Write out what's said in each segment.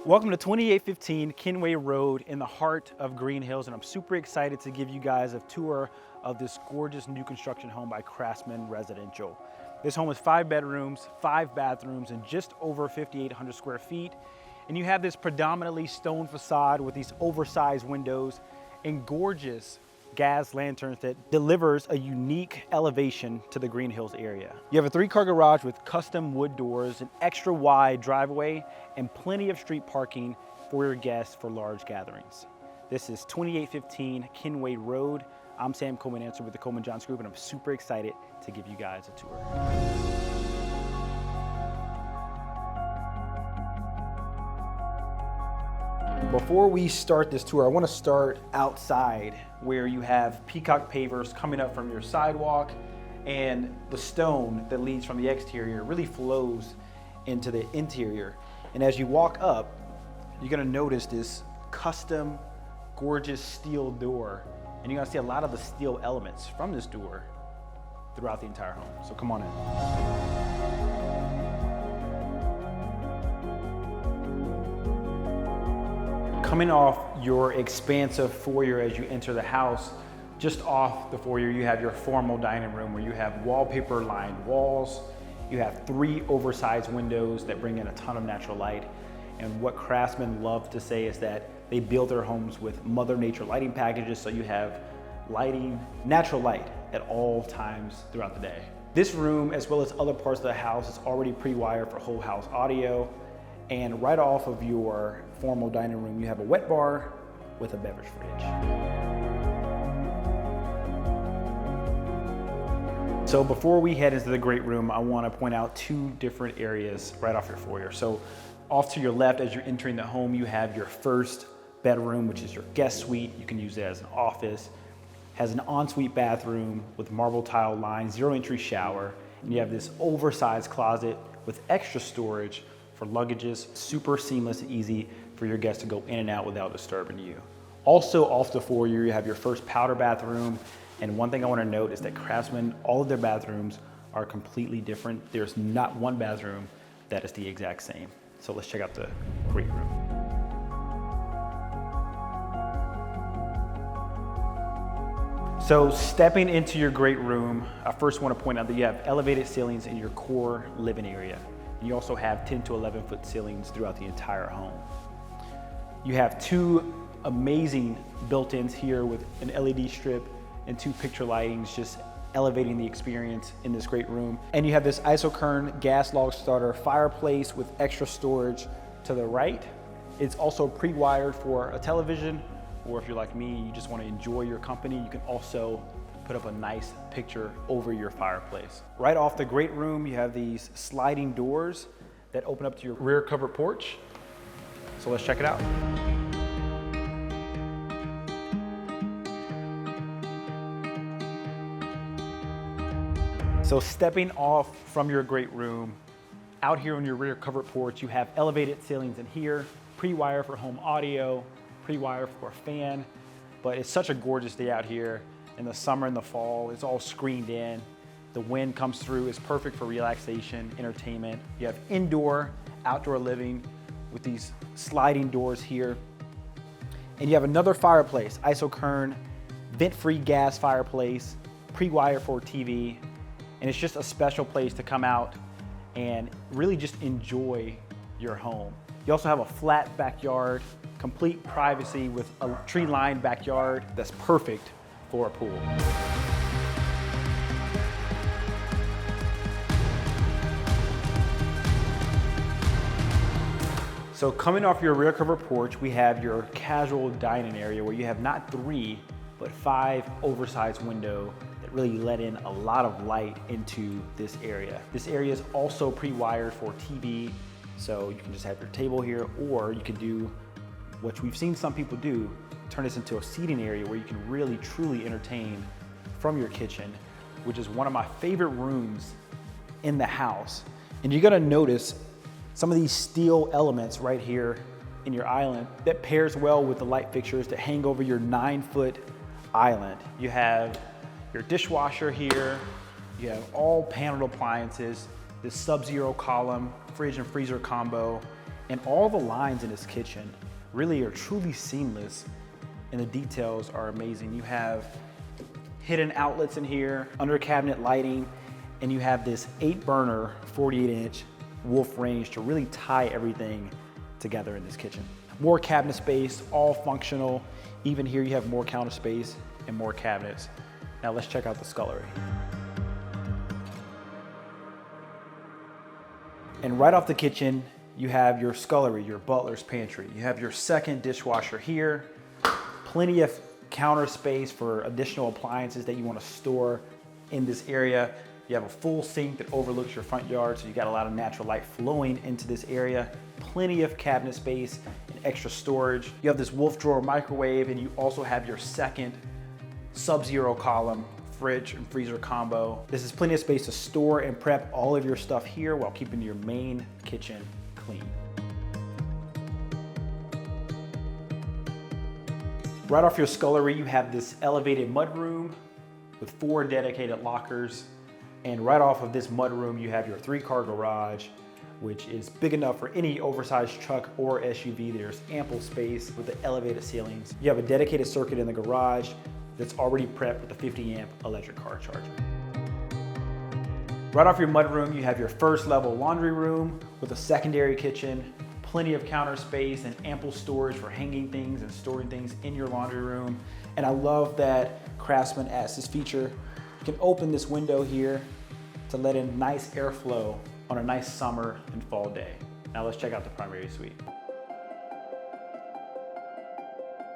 Welcome to 2815 Kenway Road in the heart of Green Hills, and I'm super excited to give you guys a tour of this gorgeous new construction home by Craftsman Residential. This home is 5 bedrooms, 5 bathrooms, and just over 5,800 square feet. And you have this predominantly stone facade with these oversized windows and gorgeous gas lanterns that delivers a unique elevation to the Green Hills area. You have a 3-car garage with custom wood doors, an extra wide driveway, and plenty of street parking for your guests for large gatherings. This is 2815 Kenway Road. I'm Sam Coleman-Answer with the Coleman-Johns Group, and I'm super excited to give you guys a tour. Before we start this tour, I want to start outside where you have peacock pavers coming up from your sidewalk, and the stone that leads from the exterior really flows into the interior. And as you walk up, you're going to notice this custom, gorgeous steel door, and you're going to see a lot of the steel elements from this door throughout the entire home. So come on in. Coming off your expansive foyer as you enter the house, just off the foyer you have your formal dining room where you have wallpaper lined walls. You have 3 oversized windows that bring in a ton of natural light. And what Craftsman love to say is that they build their homes with Mother Nature lighting packages, so you have lighting, natural light at all times throughout the day. This room, as well as other parts of the house, is already pre-wired for whole house audio. And right off of your formal dining room, you have a wet bar with a beverage fridge. So before we head into the great room, I want to point out 2 different areas right off your foyer. So off to your left, as you're entering the home, you have your first bedroom, which is your guest suite. You can use it as an office. Has an ensuite bathroom with marble tile line, 0-entry shower. And you have this oversized closet with extra storage for luggages. Super seamless and easy for your guests to go in and out without disturbing you. Also off the foyer, you have your first powder bathroom. And one thing I want to note is that Craftsman, all of their bathrooms are completely different. There's not one bathroom that is the exact same. So let's check out the great room. So stepping into your great room, I first want to point out that you have elevated ceilings in your core living area. You also have 10 to 11 foot ceilings throughout the entire home. You have 2 amazing built-ins here with an LED strip and 2 picture lightings, just elevating the experience in this great room. And you have this isocurn gas log starter fireplace with extra storage to the right. It's also pre-wired for a television, or if you're like me, you just want to enjoy your company, you can also put up a nice picture over your fireplace. Right off the great room, you have these sliding doors that open up to your rear covered porch. So let's check it out. So stepping off from your great room, out here on your rear covered porch, you have elevated ceilings in here, pre-wire for home audio, pre-wire for a fan, but it's such a gorgeous day out here. In the summer and the fall, it's all screened in. The wind comes through, it's perfect for relaxation, entertainment. You have indoor, outdoor living with these sliding doors here. And you have another fireplace, isocurn, vent-free gas fireplace, pre-wired for TV. And it's just a special place to come out and really just enjoy your home. You also have a flat backyard, complete privacy with a tree-lined backyard that's perfect for a pool. So coming off your rear covered porch, we have your casual dining area where you have not 3, but 5 oversized windows that really let in a lot of light into this area. This area is also pre-wired for TV, so you can just have your table here, or you can do what we've seen some people do, turn this into a seating area where you can really truly entertain from your kitchen, which is one of my favorite rooms in the house. And you're gonna notice some of these steel elements right here in your island that pairs well with the light fixtures that hang over your 9-foot island. You have your dishwasher here, you have all paneled appliances, this sub-zero column, fridge and freezer combo, And all the lines in this kitchen really are truly seamless, and the details are amazing. You have hidden outlets in here, under cabinet lighting, and you have this 8-burner, 48-inch Wolf range to really tie everything together in this kitchen. More cabinet space, all functional. Even here you have more counter space and more cabinets. Now let's check out the scullery. And right off the kitchen, you have your scullery, your butler's pantry. You have your second dishwasher here, plenty of counter space for additional appliances that you want to store in this area. You have a full sink that overlooks your front yard, so you got a lot of natural light flowing into this area. Plenty of cabinet space and extra storage. You have this Wolf drawer microwave, and you also have your second sub-zero column fridge and freezer combo. This is plenty of space to store and prep all of your stuff here while keeping your main kitchen clean. Right off your scullery, you have this elevated mudroom with 4 dedicated lockers. And right off of this mudroom, you have your 3-car garage, which is big enough for any oversized truck or SUV. There's ample space with the elevated ceilings. You have a dedicated circuit in the garage that's already prepped with a 50-amp electric car charger. Right off your mudroom, you have your first level laundry room with a secondary kitchen, plenty of counter space and ample storage for hanging things and storing things in your laundry room. And I love that Craftsman adds this feature. You can open this window here to let in nice airflow on a nice summer and fall day. Now let's check out the primary suite.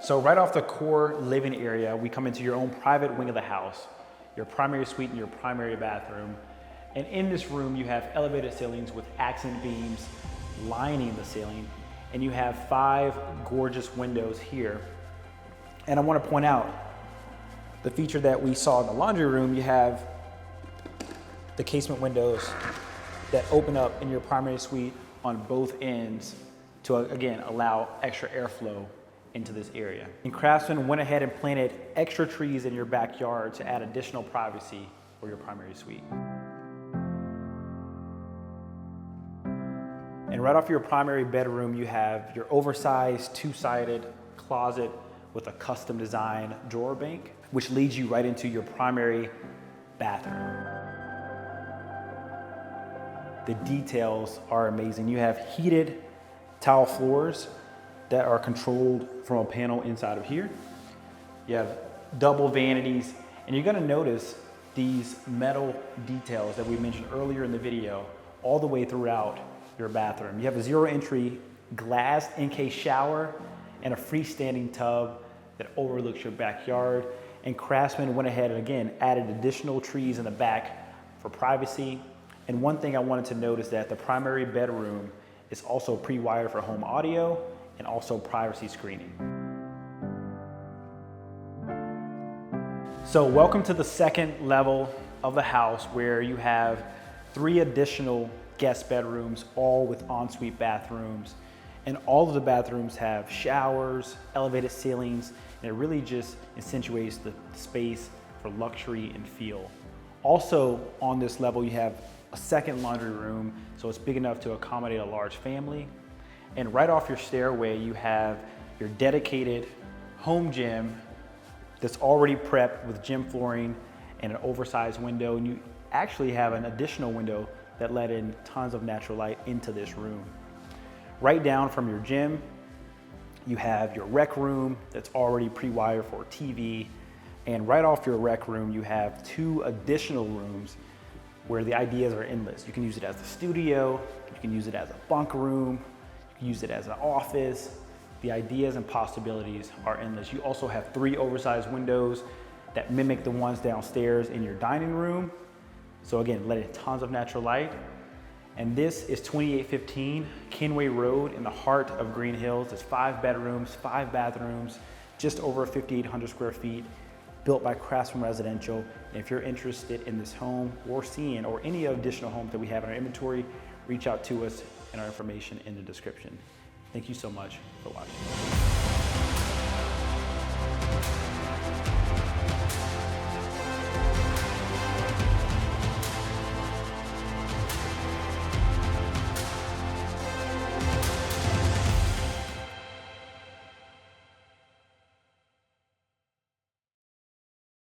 So right off the core living area, we come into your own private wing of the house, your primary suite and your primary bathroom. And in this room, you have elevated ceilings with accent beams lining the ceiling, and you have 5 gorgeous windows here. And I want to point out the feature that we saw in the laundry room. You have the casement windows that open up in your primary suite on both ends to, again, allow extra airflow into this area. And Craftsman went ahead and planted extra trees in your backyard to add additional privacy for your primary suite. And right off your primary bedroom, you have your oversized 2-sided closet with a custom design drawer bank, which leads you right into your primary bathroom. The details are amazing. You have heated tile floors that are controlled from a panel inside of here. You have double vanities, and you're gonna notice these metal details that we mentioned earlier in the video all the way throughout your bathroom. You have a 0-entry glass encased shower and a freestanding tub that overlooks your backyard. And Craftsman went ahead and again added additional trees in the back for privacy. And one thing I wanted to note is that the primary bedroom is also pre-wired for home audio and also privacy screening. So welcome to the second level of the house, where you have 3 additional guest bedrooms, all with ensuite bathrooms. And all of the bathrooms have showers, elevated ceilings, and it really just accentuates the space for luxury and feel. Also on this level, you have a second laundry room, so it's big enough to accommodate a large family. And right off your stairway, you have your dedicated home gym that's already prepped with gym flooring and an oversized window. And you actually have an additional window that let in tons of natural light into this room. Right down from your gym, you have your rec room that's already pre-wired for TV. And right off your rec room, you have 2 additional rooms where the ideas are endless. You can use it as a studio, you can use it as a bunk room, you can use it as an office. The ideas and possibilities are endless. You also have 3 oversized windows that mimic the ones downstairs in your dining room. So again, let in tons of natural light. And this is 2815 Kenway Road in the heart of Green Hills. There's 5 bedrooms, 5 bathrooms, just over 5,800 square feet, built by Craftsman Residential. And if you're interested in this home or seeing or any additional homes that we have in our inventory, reach out to us and our information in the description. Thank you so much for watching.